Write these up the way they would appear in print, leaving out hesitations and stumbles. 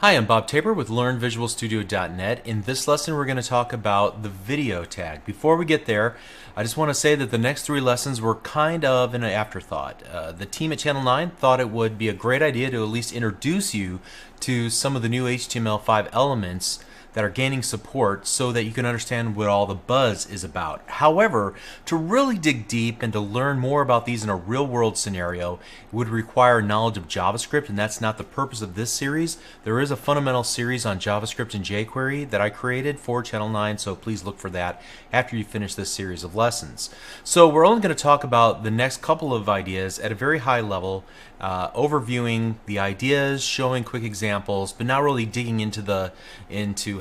Hi, I'm Bob Tabor with LearnVisualStudio.net. In this lesson, we're going to talk about the video tag. Before we get there, I just want to say that the next three lessons were kind of an afterthought. The team at Channel 9 thought it would be a great idea to at least introduce you to some of the new HTML5 elements that are gaining support so that you can understand what all the buzz is about. However, to really dig deep and to learn more about these in a real-world scenario would require knowledge of JavaScript, and that's not the purpose of this series. There is a fundamental series on JavaScript and jQuery that I created for Channel 9, so please look for that after you finish this series of lessons. So we're only going to talk about the next couple of ideas at a very high level, overviewing the ideas, showing quick examples, but not really digging into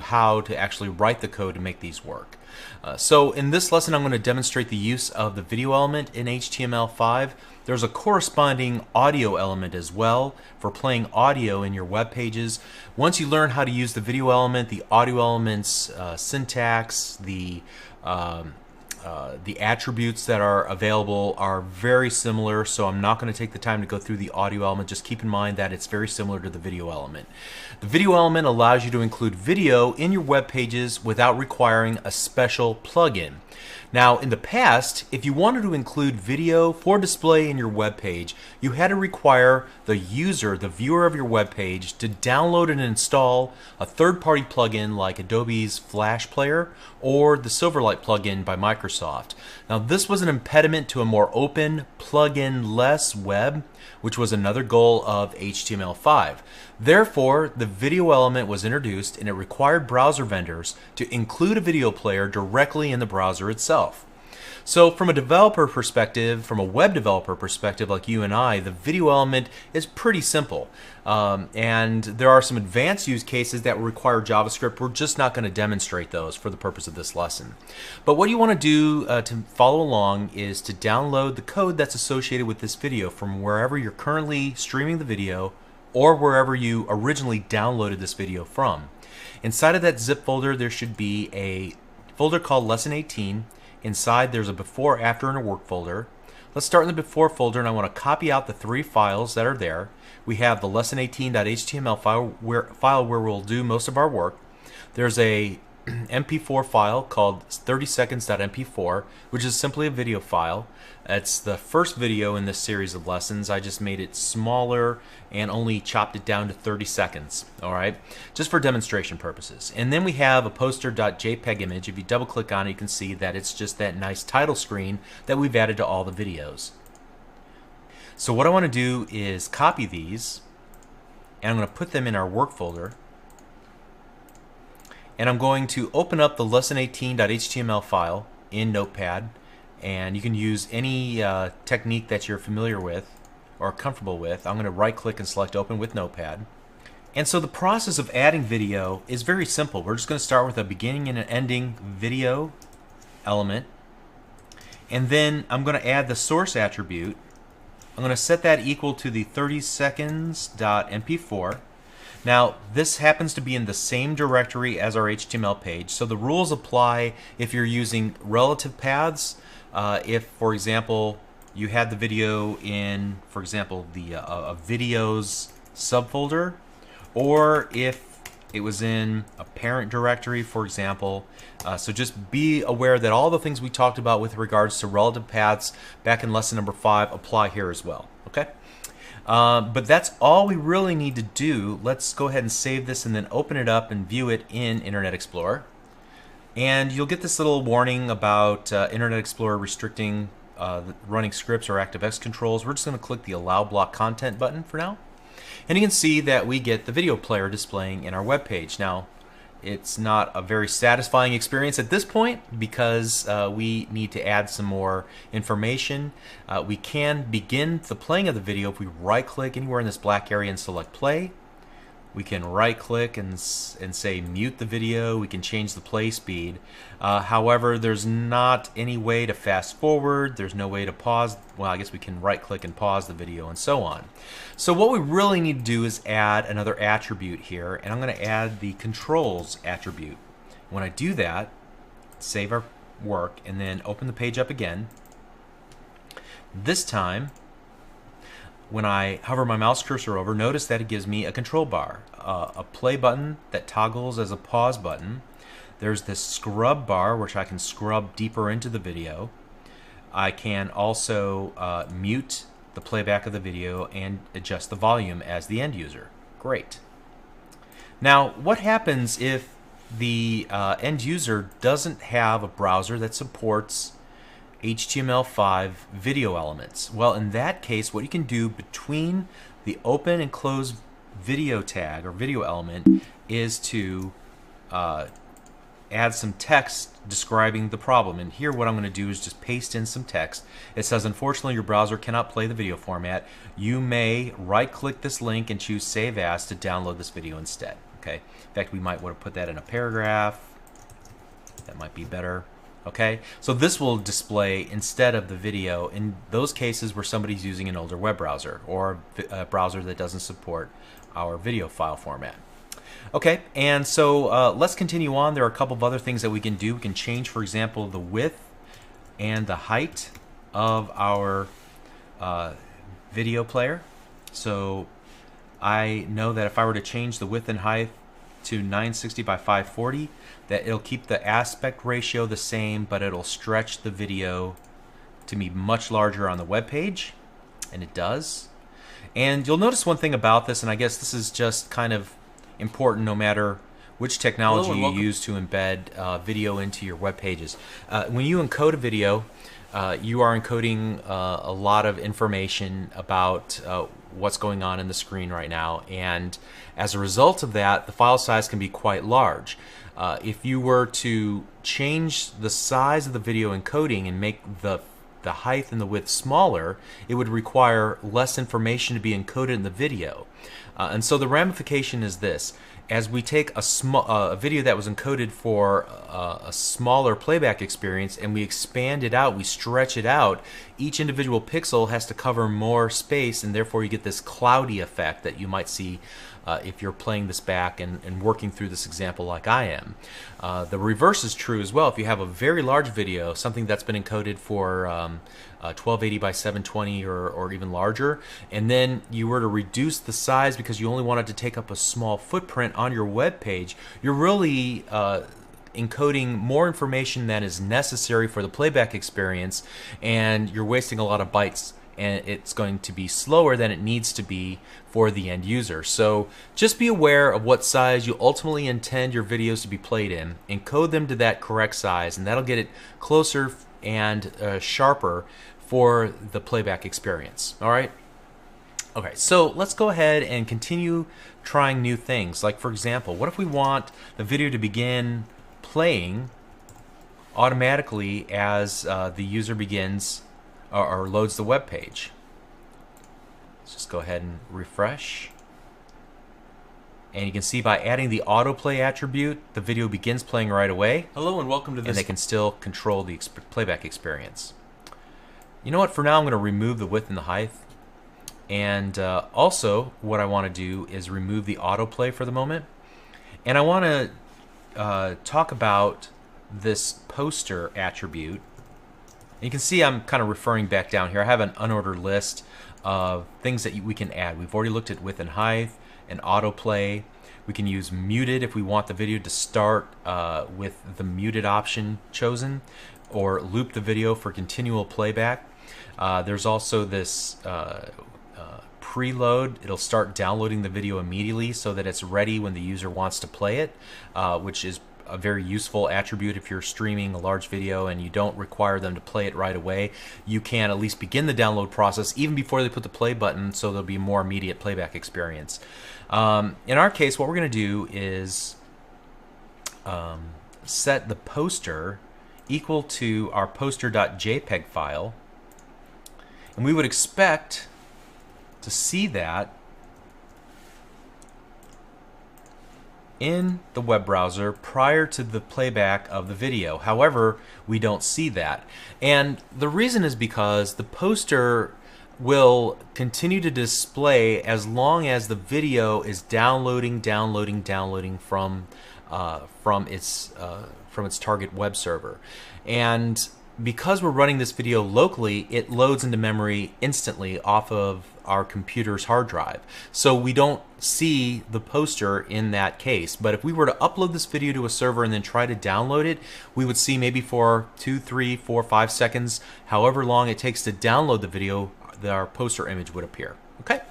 how to actually write the code to make these work. So in this lesson, I'm going to demonstrate the use of the video element in HTML5. There's a corresponding audio element as well for playing audio in your web pages. Once you learn how to use the video element, the audio element's syntax, the attributes that are available are very similar, so I'm not going to take the time to go through the audio element. Just keep in mind that it's very similar to the video element. The video element allows you to include video in your web pages without requiring a special plugin. Now, in the past, if you wanted to include video for display in your web page, you had to require the user, the viewer of your web page, to download and install a third-party plugin like Adobe's Flash Player or the Silverlight plugin by Microsoft. Now, this was an impediment to a more open, plugin-less web, which was another goal of HTML5. Therefore, the video element was introduced, and it required browser vendors to include a video player directly in the browser itself. So from a developer perspective, from a web developer perspective like you and I, the video element is pretty simple. And there are some advanced use cases that require JavaScript. We're just not going to demonstrate those for the purpose of this lesson. But what you want to do to follow along is to download the code that's associated with this video from wherever you're currently streaming the video or wherever you originally downloaded this video from. Inside of that zip folder, there should be a folder called Lesson 18. Inside, there's a before, after, and a work folder. Let's start in the before folder, and I want to copy out the three files that are there. We have the lesson18.html file where we'll do most of our work. There's a MP4 file called 30seconds.mp4, which is simply a video file. It's the first video in this series of lessons. I just made it smaller and only chopped it down to 30 seconds, all right, just for demonstration purposes. And then we have a poster.jpg image. If you double click on it, you can see that it's just that nice title screen that we've added to all the videos. So what I want to do is copy these, and I'm going to put them in our work folder. And I'm going to open up the lesson18.html file in Notepad, and you can use any technique that you're familiar with or comfortable with. I'm going to right click and select open with Notepad. And so the process of adding video is very simple. We're just going to start with a beginning and an ending video element, and then I'm going to add the source attribute. I'm going to set that equal to the 30seconds.mp4. Now, this happens to be in the same directory as our HTML page, so the rules apply if you're using relative paths. If, for example, you had the video in, for example, the videos subfolder, or if it was in a parent directory, for example. So just be aware that all the things we talked about with regards to relative paths back in lesson number 5 apply here as well. Okay? But that's all we really need to do. Let's go ahead and save this and then open it up and view it in Internet Explorer. And you'll get this little warning about Internet Explorer restricting running scripts or ActiveX controls. We're just going to click the Allow Block Content button for now. And you can see that we get the video player displaying in our web page. Now, it's not a very satisfying experience at this point because we need to add some more information. We can begin the playing of the video if we right-click anywhere in this black area and select play. We can right-click and say mute the video. We can change the play speed. However, there's not any way to fast forward. There's no way to pause. Well, I guess we can right-click and pause the video and so on. So what we really need to do is add another attribute here, and I'm going to add the controls attribute. When I do that, save our work, and then open the page up again. This time, when I hover my mouse cursor over, notice that it gives me a control bar, a play button that toggles as a pause button. There's this scrub bar, which I can scrub deeper into the video. I can also mute the playback of the video and adjust the volume as the end user. Great. Now, what happens if the end user doesn't have a browser that supports HTML5 video elements? Well, in that case, what you can do between the open and close video tag or video element is to add some text describing the problem. And here what I'm going to do is just paste in some text. It says, unfortunately, your browser cannot play the video format. You may right-click this link and choose Save As to download this video instead. Okay. In fact, we might want to put that in a paragraph. That might be better. Okay. So this will display instead of the video in those cases where somebody's using an older web browser or a browser that doesn't support our video file format. Okay, and so let's continue on. There are a couple of other things that we can do. We can change, for example, the width and the height of our video player. So I know that if I were to change the width and height to 960 by 540, that it'll keep the aspect ratio the same, but it'll stretch the video to be much larger on the web page, and it does. And you'll notice one thing about this, and I guess this is just kind of important no matter which technology you use to embed video into your web pages. When you encode a video, you are encoding a lot of information about what's going on in the screen right now, and as a result of that, the file size can be quite large. If you were to change the size of the video encoding and make the height and the width smaller, it would require less information to be encoded in the video. And so the ramification is this. As we take a video that was encoded for a smaller playback experience and we expand it out, we stretch it out, each individual pixel has to cover more space, and therefore you get this cloudy effect that you might see if you're playing this back and working through this example like I am. The reverse is true as well. If you have a very large video, something that's been encoded for 1280 by 720 or even larger, and then you were to reduce the size because you only wanted to take up a small footprint on your web page, you're really encoding more information than is necessary for the playback experience, and you're wasting a lot of bytes, and it's going to be slower than it needs to be for the end user. So just be aware of what size you ultimately intend your videos to be played in, encode them to that correct size, and that'll get it closer and sharper for the playback experience. All right? Okay, so let's go ahead and continue trying new things. Like, for example, what if we want the video to begin playing automatically as the user begins or loads the web page? Let's just go ahead and refresh. And you can see by adding the autoplay attribute, the video begins playing right away. Hello and welcome to this. And they can still control the playback experience. You know what? For now, I'm going to remove the width and the height. And also, what I want to do is remove the autoplay for the moment. And I want to talk about this poster attribute. And you can see I'm kind of referring back down here. I have an unordered list of things that we can add. We've already looked at width and height and autoplay. We can use muted if we want the video to start with the muted option chosen, or loop the video for continual playback. There's also this preload. It'll start downloading the video immediately so that it's ready when the user wants to play it, which is a very useful attribute if you're streaming a large video and you don't require them to play it right away. You can at least begin the download process even before they put the play button, so there'll be more immediate playback experience. In our case, what we're going to do is set the poster equal to our poster.jpg file, and we would expect to see that in the web browser prior to the playback of the video. However, we don't see that. And the reason is because the poster will continue to display as long as the video is downloading from its target web server. And because we're running this video locally, it loads into memory instantly off of our computer's hard drive. So we don't see the poster in that case. But if we were to upload this video to a server and then try to download it, we would see maybe for 2, 3, 4, 5 seconds, however long it takes to download the video, our poster image would appear. Okay?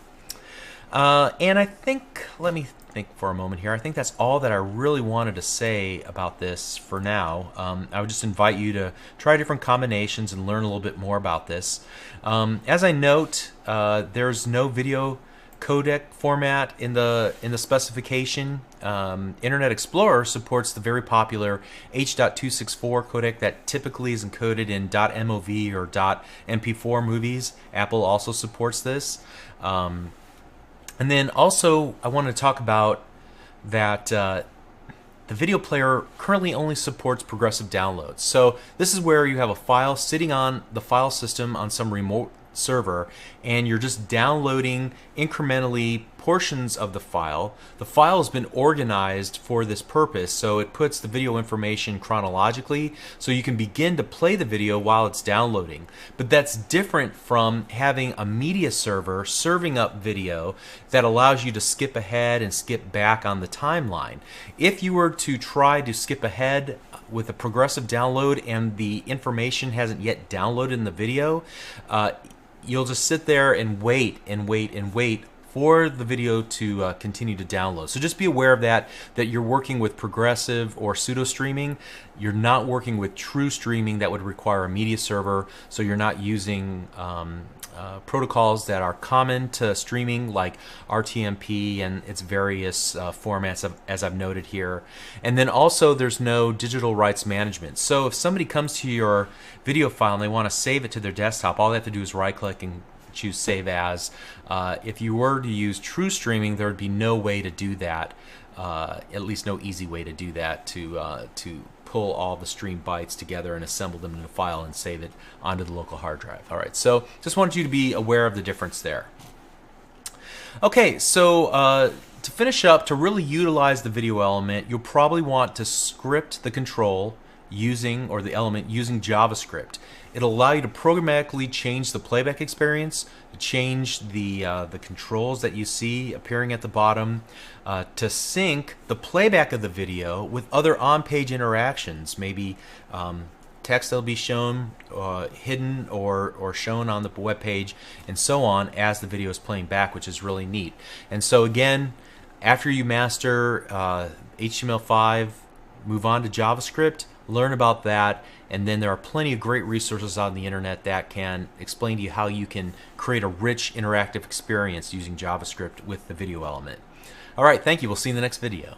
And I think, let me think for a moment here. I think that's all that I really wanted to say about this for now. I would just invite you to try different combinations and learn a little bit more about this. As I note, there's no video codec format in the specification. Internet Explorer supports the very popular H.264 codec that typically is encoded in .mov or .mp4 movies. Apple also supports this. And then also I want to talk about that the video player currently only supports progressive downloads. So this is where you have a file sitting on the file system on some remote server and you're just downloading incrementally portions of the file. The file has been organized for this purpose, so it puts the video information chronologically so you can begin to play the video while it's downloading. But that's different from having a media server serving up video that allows you to skip ahead and skip back on the timeline. If you were to try to skip ahead with a progressive download and the information hasn't yet downloaded in the video, you'll just sit there and wait and wait and wait for the video to continue to download. So just be aware of that you're working with progressive or pseudo streaming. You're not working with true streaming that would require a media server, so you're not using protocols that are common to streaming like RTMP and its various formats as I've noted here. And then also there's no digital rights management. So if somebody comes to your video file and they want to save it to their desktop, all they have to do is right click and choose Save As. If you were to use true streaming, there would be no way to do that, at least no easy way to do that, to pull all the stream bytes together and assemble them in a file and save it onto the local hard drive. All right, so just wanted you to be aware of the difference there. Okay, so to finish up, to really utilize the video element, you'll probably want to script the control using, or the element using JavaScript. It'll allow you to programmatically change the playback experience, to change the controls that you see appearing at the bottom, to sync the playback of the video with other on-page interactions, maybe text that'll be shown, hidden or shown on the web page, and so on as the video is playing back, which is really neat. And so again, after you master HTML5, move on to JavaScript, learn about that, and then there are plenty of great resources on the internet that can explain to you how you can create a rich interactive experience using JavaScript with the video element. All right, thank you. We'll see you in the next video.